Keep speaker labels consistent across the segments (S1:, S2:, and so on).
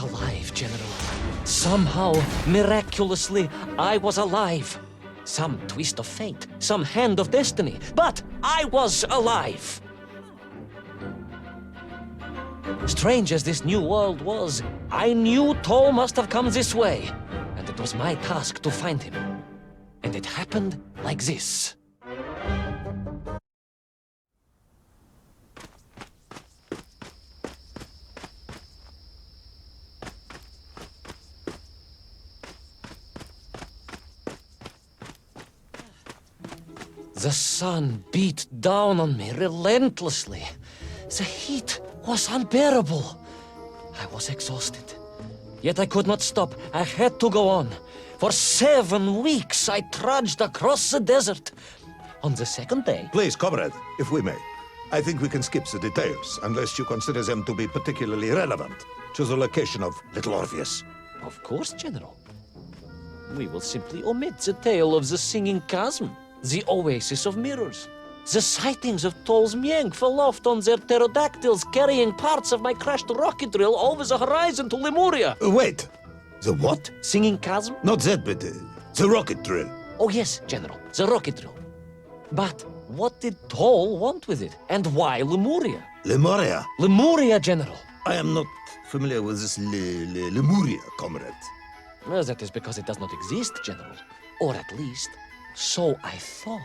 S1: was alive, General. Somehow, miraculously, I was alive. Some twist of fate, some hand of destiny, but I was alive. Strange as this new world was, I knew Toll must have come this way, and it was my task to find him. And it happened like this. The sun beat down on me relentlessly. The heat was unbearable. I was exhausted. Yet I could not stop. I had to go on. For 7 weeks I trudged across the desert. On the second day...
S2: Please, comrade, if we may. I think we can skip the details, unless you consider them to be particularly relevant to the location of Little Orpheus.
S1: Of course, General. We will simply omit the tale of the singing chasm, the oasis of mirrors, the sightings of Toll's Mienk aloft on their pterodactyls carrying parts of my crashed rocket drill over the horizon to Lemuria.
S2: Wait! The what?
S1: Singing chasm?
S2: Not that, but the rocket drill.
S1: Oh yes, General, the rocket drill. But what did Toll want with it? And why Lemuria?
S2: Lemuria?
S1: Lemuria, General.
S2: I am not familiar with this Lemuria, comrade.
S1: Well, that is because it does not exist, General. Or at least, so I thought.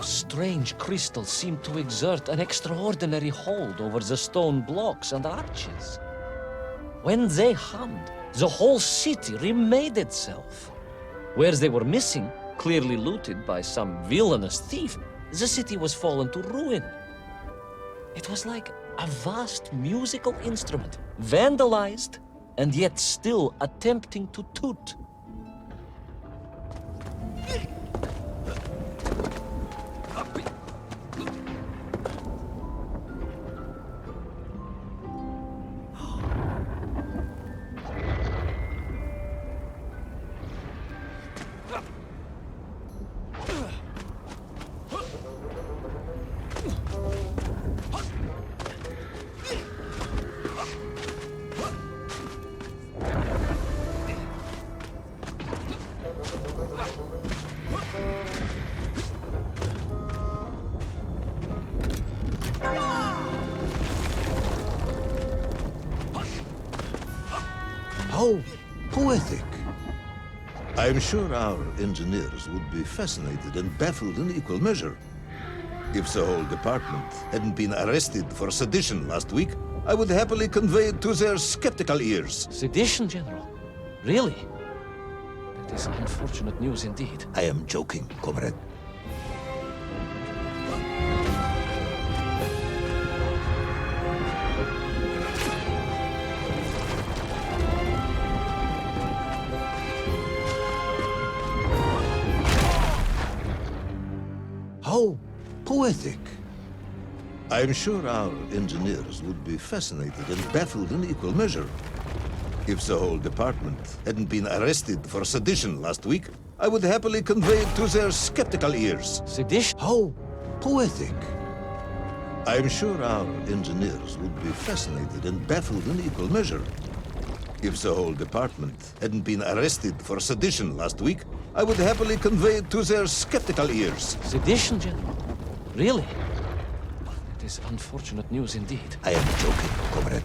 S1: Strange crystals seemed to exert an extraordinary hold over the stone blocks and arches. When they hummed, the whole city remade itself. Where they were missing, clearly looted by some villainous thief, the city was fallen to ruin. It was like a vast musical instrument, vandalized, and yet still attempting to toot.
S2: How poetic. I'm sure our engineers would be fascinated and baffled in equal measure. If the whole department hadn't been arrested for sedition last week, I would happily convey it to their skeptical ears.
S1: Sedition, General? Really? That is unfortunate news indeed.
S2: I am joking, comrade. How poetic. I'm sure our engineers would be fascinated and baffled in equal measure. If the whole department hadn't been arrested for sedition last week, I would happily convey it to their skeptical ears.
S1: Sedition?
S2: How poetic. I'm sure our engineers would be fascinated and baffled in equal measure. If the whole department hadn't been arrested for sedition last week, I would happily convey it to their skeptical ears.
S1: Sedition, General? Really? That is unfortunate news indeed.
S2: I am joking, comrade.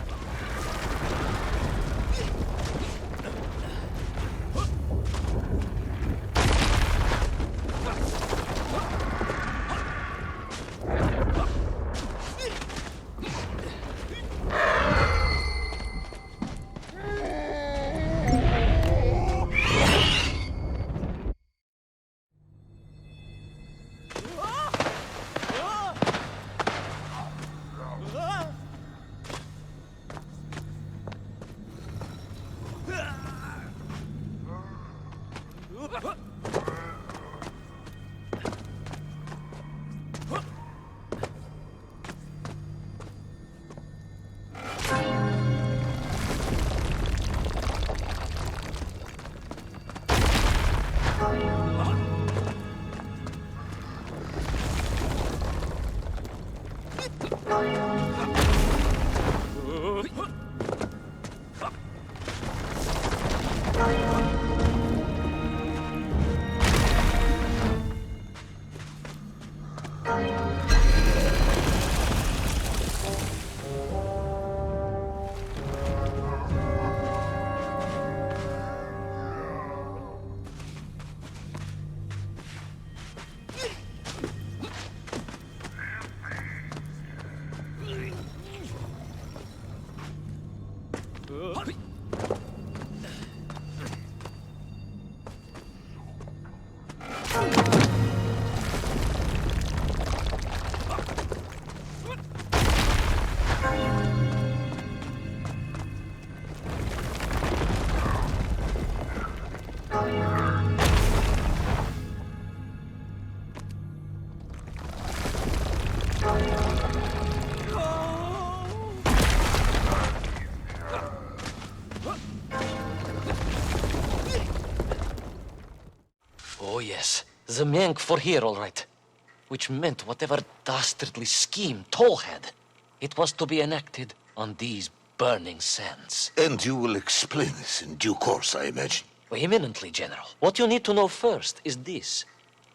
S1: Oh yes, the Mank for here, all right. Which meant whatever dastardly scheme Toll had, it was to be enacted on these burning sands.
S2: And you will explain this in due course, I imagine.
S1: Imminently, General. What you need to know first is this.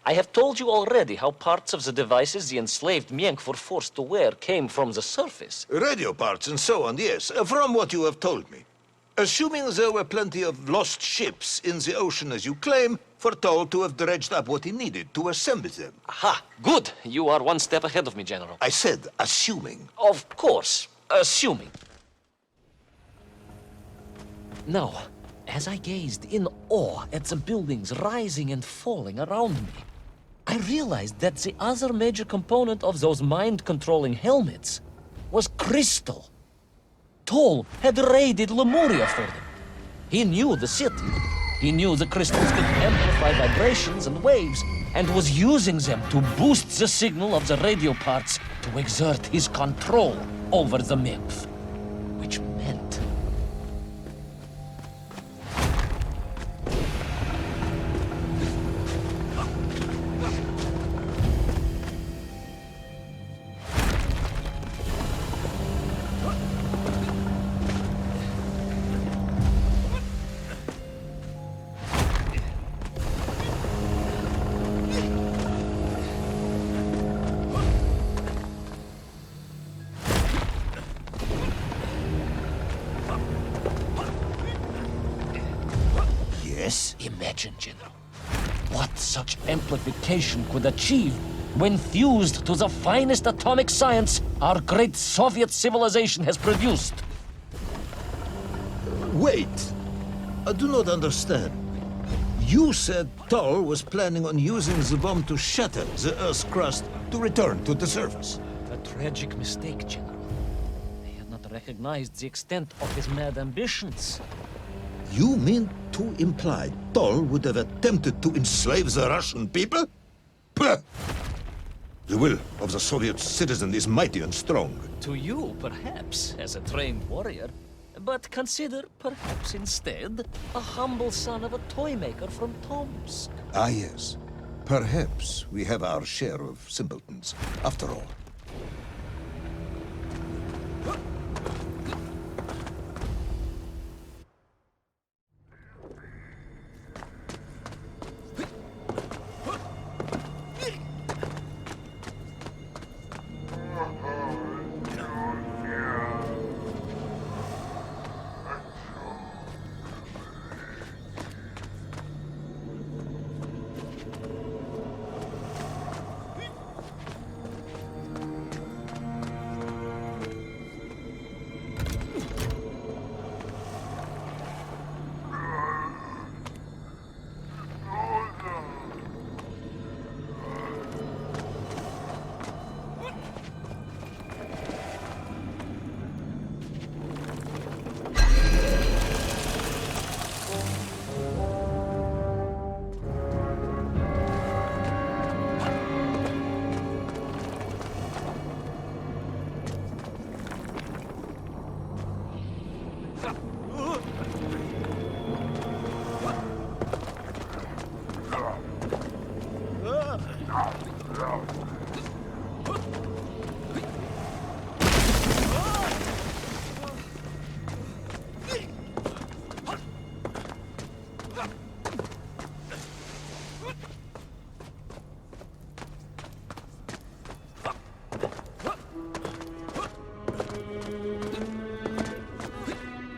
S1: I have told you already how parts of the devices the enslaved Mienk were forced to wear came from the surface.
S2: Radio parts and so on, yes, from what you have told me. Assuming there were plenty of lost ships in the ocean as you claim, for Toll to have dredged up what he needed to assemble them.
S1: Aha, good. You are one step ahead of me, General.
S2: I said assuming.
S1: Of course, assuming. Now, as I gazed in awe at the buildings rising and falling around me, I realized that the other major component of those mind-controlling helmets was crystal. Toll had raided Lemuria for them. He knew the city. He knew the crystals could amplify vibrations and waves, and was using them to boost the signal of the radio parts to exert his control over the nymph. Which meant...
S2: Yes?
S1: Imagine, General, what such amplification could achieve when fused to the finest atomic science our great Soviet civilization has produced.
S2: Wait. I do not understand. You said Toll was planning on using the bomb to shatter the Earth's crust to return to the surface.
S1: A tragic mistake, General. He had not recognized the extent of his mad ambitions.
S2: You mean to imply Toll would have attempted to enslave the Russian people? Pah! The will of the Soviet citizen is mighty and strong.
S1: To you, perhaps, as a trained warrior, but consider, perhaps instead, a humble son of a toy maker from Tomsk.
S2: Ah, yes. Perhaps we have our share of simpletons, after all.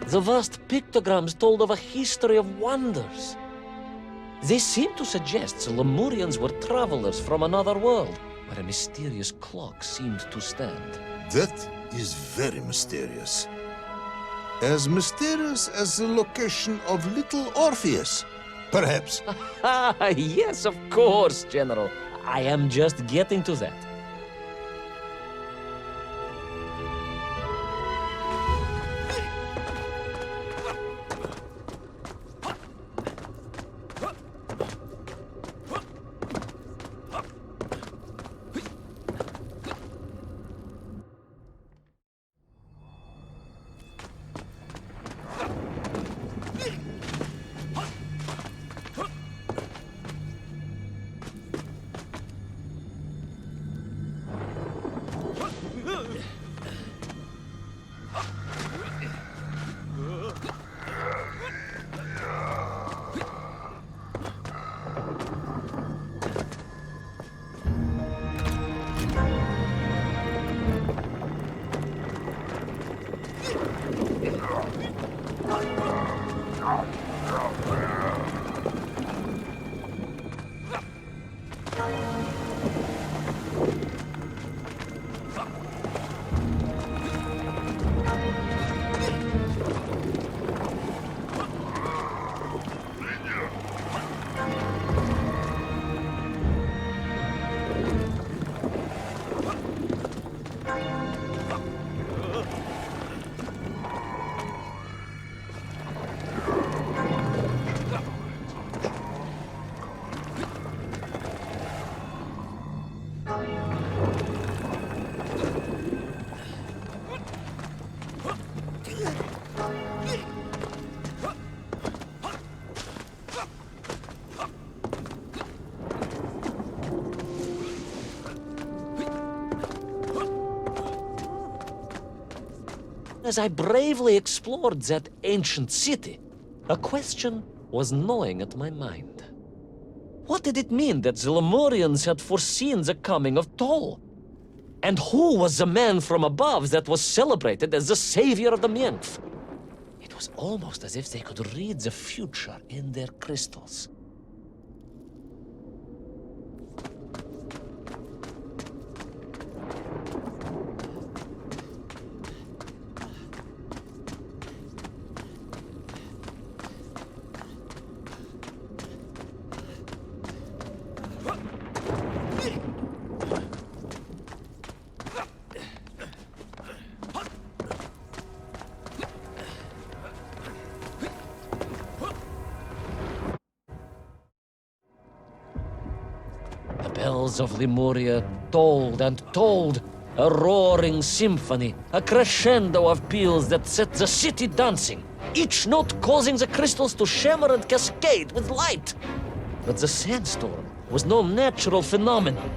S1: The vast pictograms told of a history of wonders. They seem to suggest the Lemurians were travelers from another world, where a mysterious clock seemed to stand.
S2: That is very mysterious. As mysterious as the location of little Orpheus, perhaps.
S1: Yes, of course, General. I am just getting to that. As I bravely explored that ancient city, a question was gnawing at my mind. What did it mean that the Lemurians had foreseen the coming of Tol? And who was the man from above that was celebrated as the savior of the Menkth? It was almost as if they could read the future in their crystals. Bells of Lemuria tolled and tolled, a roaring symphony, a crescendo of peals that set the city dancing, each note causing the crystals to shimmer and cascade with light. But the sandstorm was no natural phenomenon,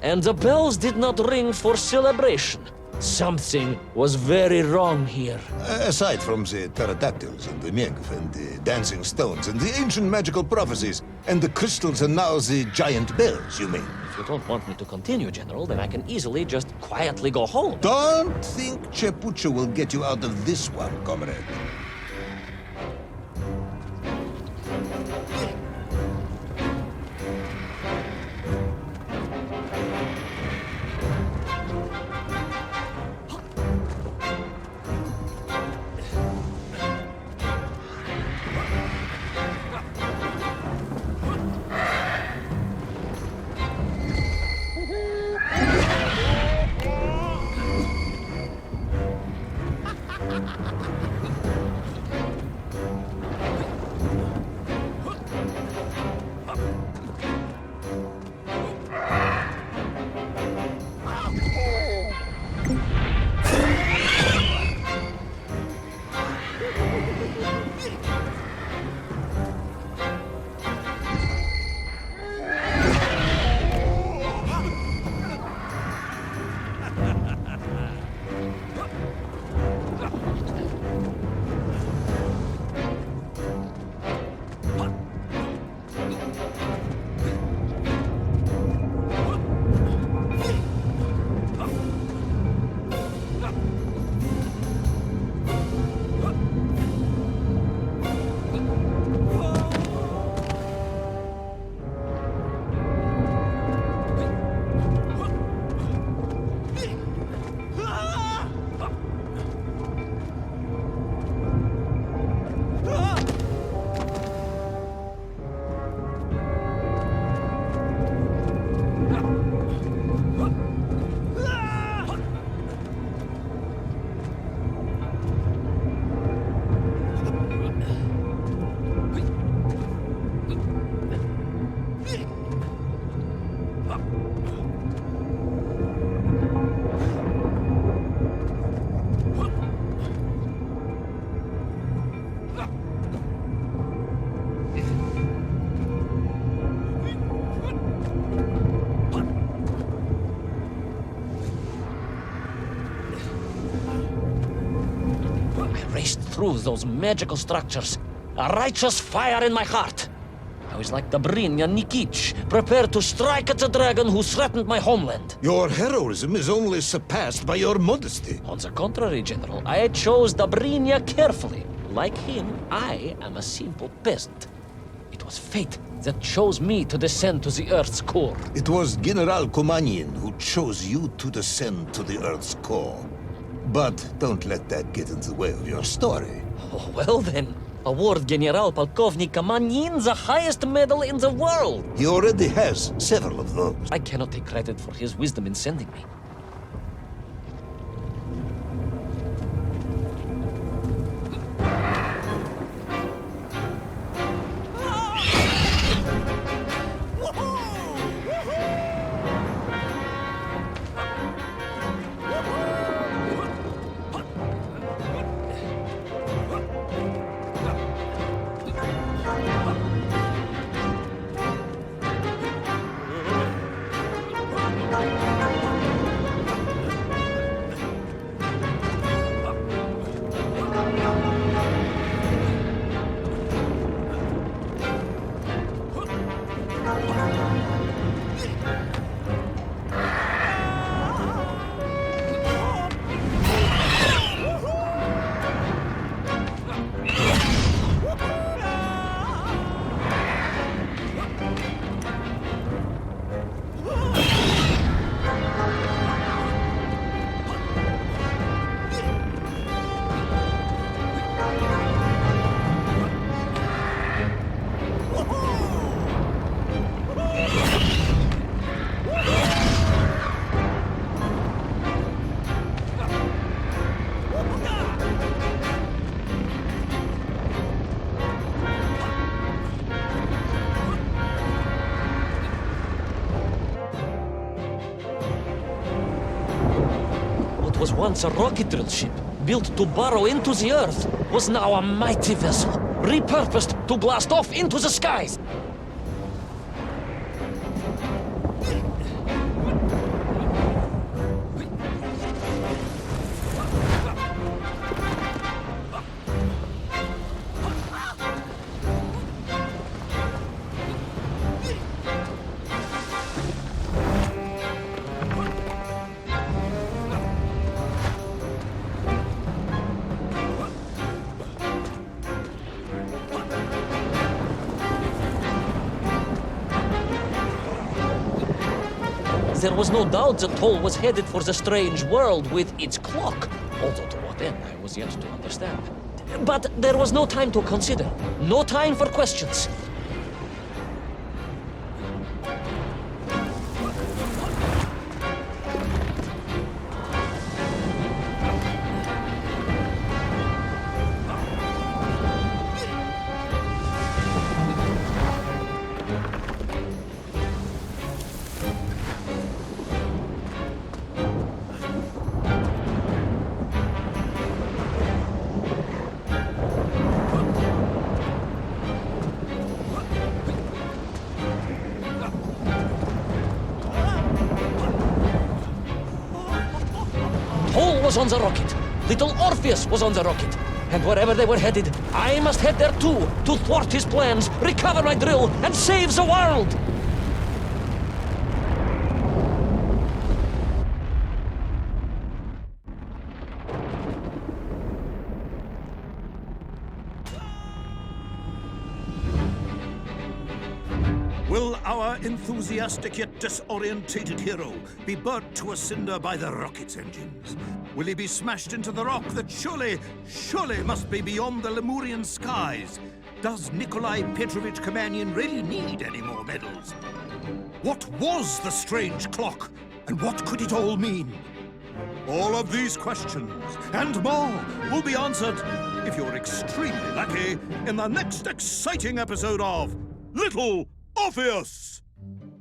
S1: and the bells did not ring for celebration. Something was very wrong here.
S2: Aside from the pterodactyls and the Menkth and the dancing stones and the ancient magical prophecies and the crystals and now the giant bells, you mean?
S1: If you don't want me to continue, General, then I can easily just quietly go home.
S2: Don't think Chepucha will get you out of this one, comrade.
S1: Raced through those magical structures, a righteous fire in my heart. I was like Dobrynya Nikitch, prepared to strike at the dragon who threatened my homeland.
S2: Your heroism is only surpassed by your modesty.
S1: On the contrary, General, I chose Dobrynya carefully. Like him, I am a simple peasant. It was fate that chose me to descend to the Earth's core.
S2: It was General Komanin who chose you to descend to the Earth's core. But don't let that get in the way of your story.
S1: Oh, well then, award General Polkovnik Kamanin the highest medal in the world.
S2: He already has several of those.
S1: I cannot take credit for his wisdom in sending me. What was once a rocket drill ship, built to burrow into the Earth, was now a mighty vessel, repurposed to blast off into the skies. There was no doubt that Toll was headed for the strange world with its clock, although to what end I was yet to understand. But there was no time to consider, no time for questions. was on the rocket. Little Orpheus was on the rocket. And wherever they were headed, I must head there too, to thwart his plans, recover my drill, and save the world!
S3: Will our enthusiastic yet disorientated hero be burnt to a cinder by the rocket's engines? Will he be smashed into the rock that surely must be beyond the Lemurian skies? Does Nikolai Petrovich Kamenyan really need any more medals? What was the strange clock, and what could it all mean? All of these questions and more will be answered, if you're extremely lucky, in the next exciting episode of Little Orpheus!